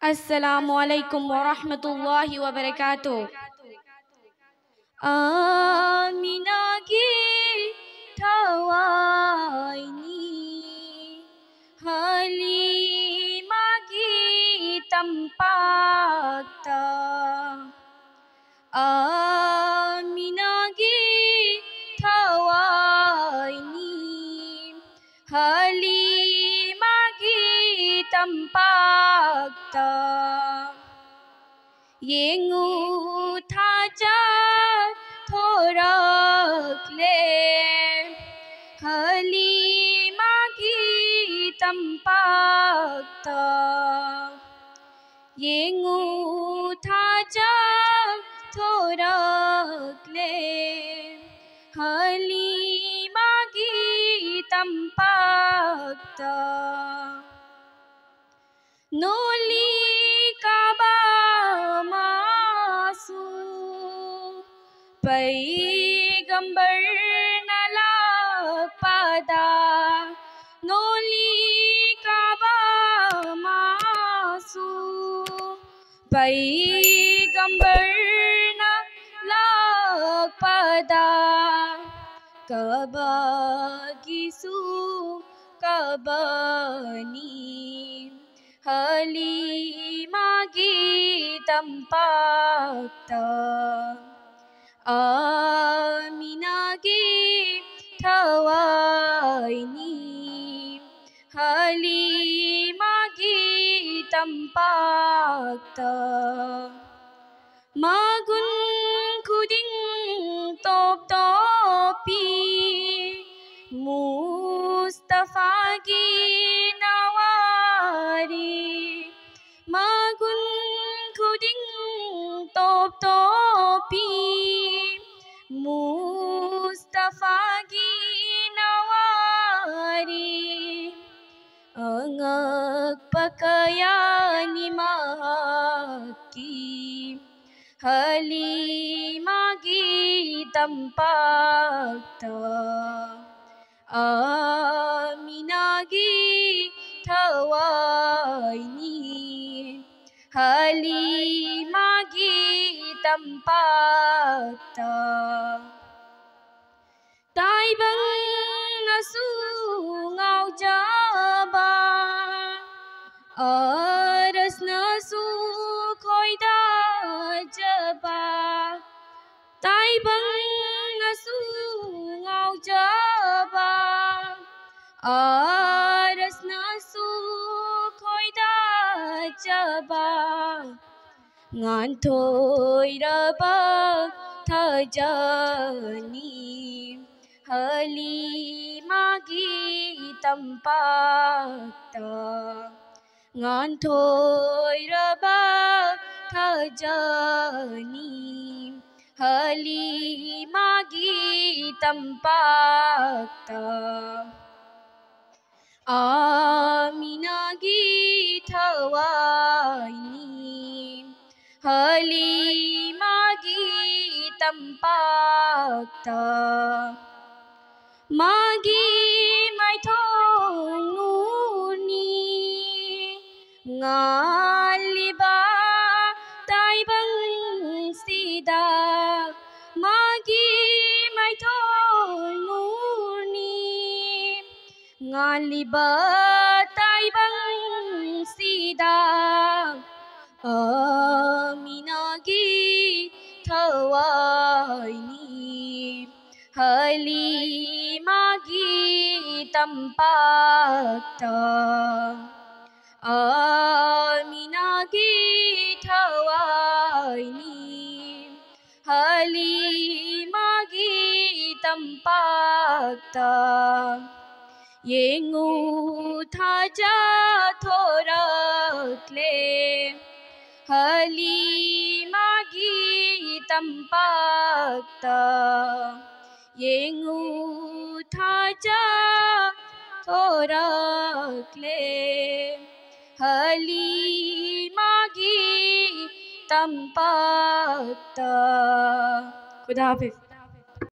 अस्सलामुअलैकुम वरहमतुल्लाहि वबरकातुह। आमिना की ठवाइनी हलीमा की तंपाकता आमिना की ठवाइनी हलीमा की तंपाकता Yengu thaja thorakle Halima ki tampakta Yengu thaja thorakle Halima ki tampakta Noli kaba पैगंबर नला पदा नोली काबा मासू पैगंबर नला पदा कबा किसु कबनी हलीमा की तंपाकता आमिना की ठवाइनी हलीमा की तंपाकता मागुन खुदिंग तोप तोपी मुस्तफा की नवारी मागुन खुदिंग तोप तोपी मुस्तफा की नवारी अंगक पकयानी की हलीमा की तंपाकता आमिना की ठवाइनी हलीमा की तंपाकता ताइबं नसु ngaujaba aras nasu khoida jaba taibang nasu ngaujaba aras nasu khoida jaba ngan thoi raba thajani Halima की तंपाकता ngan thoi raba thajani Halima की तंपाकता आमिना की ठवाइनी हलीमा की तंपाकता Magi mai thong nuni ngaliba tai bang sida Magi mai thong nuni ngaliba tai bang sida Amina ki thwaini Halima की तंपाकता आमिना की ठवाइनी हलीमा की तंपाकता येंगू थाजा थोरकले हलीमा की तंपाकता Yengu thaja thorakle Halima ki tampakta Khuda Hafiz.